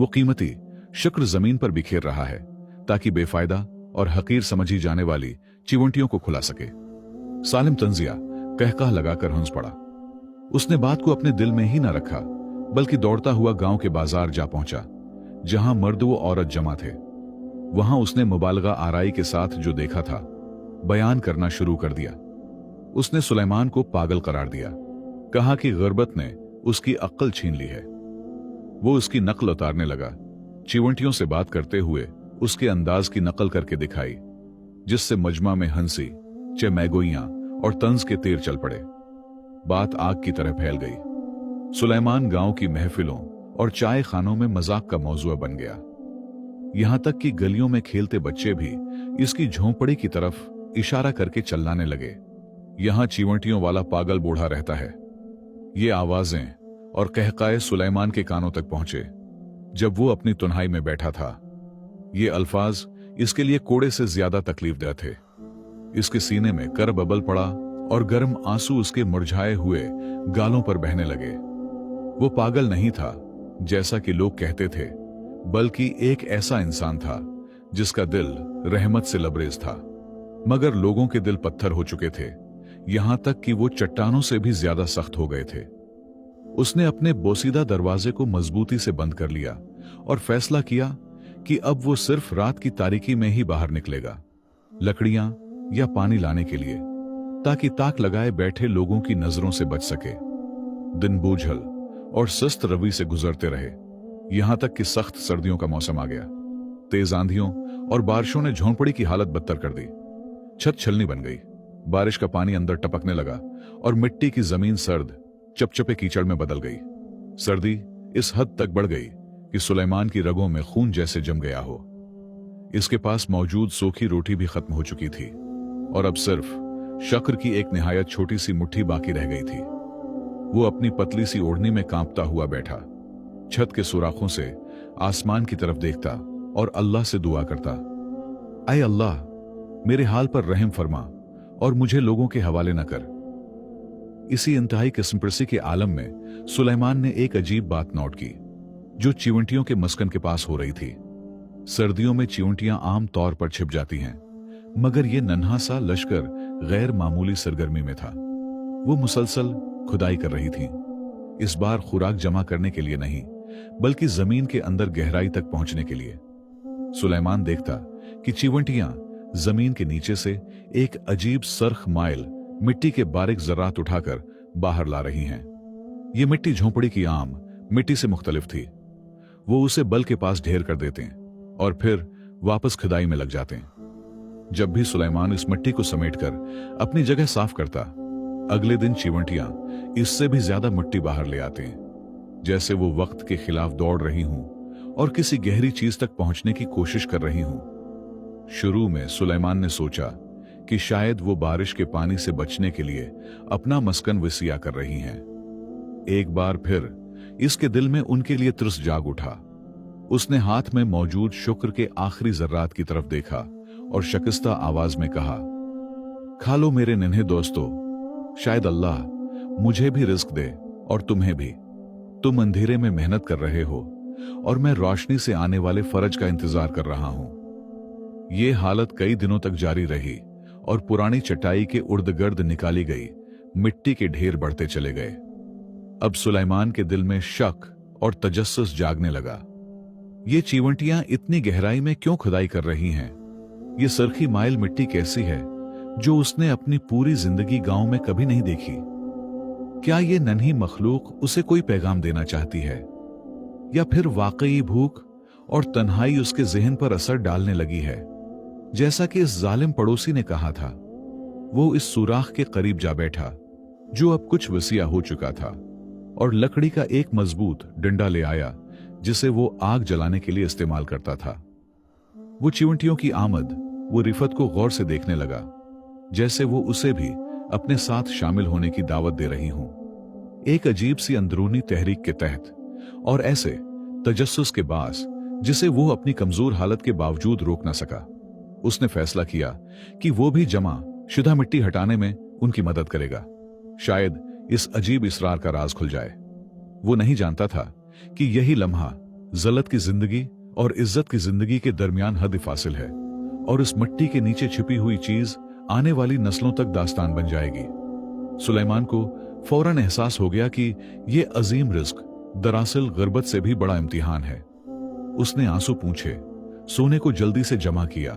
वो कीमती शुक्र जमीन पर बिखेर रहा है ताकि बेफायदा और हकीर समझी जाने वाली चिवंटियों को खुला सके। सालिम तंजिया कहकहा लगाकर हंस पड़ा। उसने बात को अपने दिल में ही न रखा, बल्कि दौड़ता हुआ गांव के बाजार जा पहुंचा, जहां मर्द व औरत जमा थे। वहां उसने मुबालगा आराई के साथ जो देखा था बयान करना शुरू कर दिया। उसने सुलेमान को पागल करार दिया, कहा कि गुर्बत ने उसकी अक्ल छीन ली है। वो उसकी नकल उतारने लगा, चिवंटियों से बात करते हुए उसके अंदाज की नकल करके दिखाई, जिससे मजमा में हंसी, चेमैगोइयां और तंज के तीर चल पड़े। बात आग की तरह फैल गई। सुलेमान गांव की महफिलों और चाय खानों में मजाक का मौजूआ बन गया। यहां तक कि गलियों में खेलते बच्चे भी इसकी झोंपड़ी की तरफ इशारा करके चिल्लाने लगे, यहां चिवंटियों वाला पागल बूढ़ा रहता है। ये आवाजें और कहकाए सुलेमान के कानों तक पहुंचे जब वो अपनी तुन्हाई में बैठा था। ये अल्फाज इसके लिए कोड़े से ज्यादा तकलीफदेह थे। इसके सीने में कर बबल पड़ा और गर्म आंसू उसके मुरझाए हुए गालों पर बहने लगे। वो पागल नहीं था जैसा कि लोग कहते थे, बल्कि एक ऐसा इंसान था जिसका दिल रहमत से लबरेज था। मगर लोगों के दिल पत्थर हो चुके थे, यहां तक कि वो चट्टानों से भी ज्यादा सख्त हो गए थे। उसने अपने बोसीदा दरवाजे को मजबूती से बंद कर लिया और फैसला किया कि अब वो सिर्फ रात की तारीकी में ही बाहर निकलेगा, लकड़ियां या पानी लाने के लिए, ताकि ताक लगाए बैठे लोगों की नजरों से बच सके। दिन बोझल और सुस्त रवि से गुजरते रहे, यहां तक कि सख्त सर्दियों का मौसम आ गया। तेज आंधियों और बारिशों ने झोंपड़ी की हालत बदतर कर दी। छत छलनी बन गई, बारिश का पानी अंदर टपकने लगा और मिट्टी की जमीन सर्द चपचपे कीचड़ में बदल गई। सर्दी इस हद तक बढ़ गई कि सुलेमान की रगों में खून जैसे जम गया हो। इसके पास मौजूद सूखी रोटी भी खत्म हो चुकी थी और अब सिर्फ शक्कर की एक निहायत छोटी सी मुट्ठी बाकी रह गई थी। वो अपनी पतली सी ओढ़नी में कांपता हुआ बैठा, छत के सुराखों से आसमान की तरफ देखता और अल्लाह से दुआ करता, ऐ अल्लाह, मेरे हाल पर रहम फरमा और मुझे लोगों के हवाले न कर। इसी इंतहाई किस्मपरसी के आलम में सुलेमान ने एक अजीब बात नोट की, जो चिवंटियों के मस्कन के पास हो रही थी। सर्दियों में चिवंटियां आम तौर पर छिप जाती हैं, मगर यह नन्हा सा लश्कर गैर मामूली सरगर्मी में था। वो मुसलसल खुदाई कर रही थी, इस बार खुराक जमा करने के लिए नहीं, बल्कि जमीन के अंदर गहराई तक पहुंचने के लिए। सुलेमान देखता कि चिवंटियां जमीन के नीचे से एक अजीब सरख माइल मिट्टी के बारीक जर्रात उठाकर बाहर ला रही हैं। ये मिट्टी झोंपड़ी की आम मिट्टी से मुख्तलिफ थी। वो उसे बल के पास ढेर कर देते हैं और फिर वापस खुदाई में लग जाते हैं। जब भी सुलेमान इस मिट्टी को समेटकर अपनी जगह साफ करता, अगले दिन चिवंटियां इससे भी ज्यादा मिट्टी बाहर ले आते हैं, जैसे वो वक्त के खिलाफ दौड़ रही हूं और किसी गहरी चीज तक पहुंचने की कोशिश कर रही हूं। शुरू में सुलेमान ने सोचा कि शायद वो बारिश के पानी से बचने के लिए अपना मस्कन वसिया कर रही हैं। एक बार फिर इसके दिल में उनके लिए तिरस जाग उठा। उसने हाथ में मौजूद शुक्र के आखिरी जर्रात की तरफ देखा और शकिस्ता आवाज में कहा, खा लो मेरे नन्हे दोस्तों, शायद अल्लाह मुझे भी रिस्क दे और तुम्हें भी। तुम अंधेरे में मेहनत कर रहे हो और मैं रोशनी से आने वाले फरज का इंतजार कर रहा हूं। ये हालत कई दिनों तक जारी रही और पुरानी चटाई के उर्द गर्द निकाली गई मिट्टी के ढेर बढ़ते चले गए। अब सुलेमान के दिल में शक और तजस्सुस जागने लगा। ये चिवंटियां इतनी गहराई में क्यों खुदाई कर रही हैं? ये सरखी माइल मिट्टी कैसी है जो उसने अपनी पूरी जिंदगी गांव में कभी नहीं देखी? क्या ये नन्ही मखलूक उसे कोई पैगाम देना चाहती है, या फिर वाकई भूख और तन्हाई उसके जहन पर असर डालने लगी है, जैसा कि इस जालिम पड़ोसी ने कहा था? वो इस सुराख के करीब जा बैठा जो अब कुछ वसिया हो चुका था और लकड़ी का एक मजबूत डंडा ले आया जिसे वो आग जलाने के लिए इस्तेमाल करता था। वो चिवंटियों की आमद वो रिफत को गौर से देखने लगा, जैसे वो उसे भी अपने साथ शामिल होने की दावत दे रही हूं। एक अजीब सी अंदरूनी तहरीक के तहत और ऐसे तजस्सुस के बास जिसे वो अपनी कमजोर हालत के बावजूद रोक न सका, उसने फैसला किया कि वो भी जमा शुदा मिट्टी हटाने में उनकी मदद करेगा। शायद इस अजीब इसरार का राज खुल जाए। वो नहीं जानता था कि यही लम्हा जल्लत की जिंदगी और इज्जत की जिंदगी के दरमियान हद फासिल है, और इस मिट्टी के नीचे छिपी हुई चीज आने वाली नस्लों तक दास्तान बन जाएगी। सुलेमान को फौरन एहसास हो गया कि यह अजीम रिस्क दरअसल गुर्बत से भी बड़ा इम्तिहान है। उसने आंसू पूंछे, सोने को जल्दी से जमा किया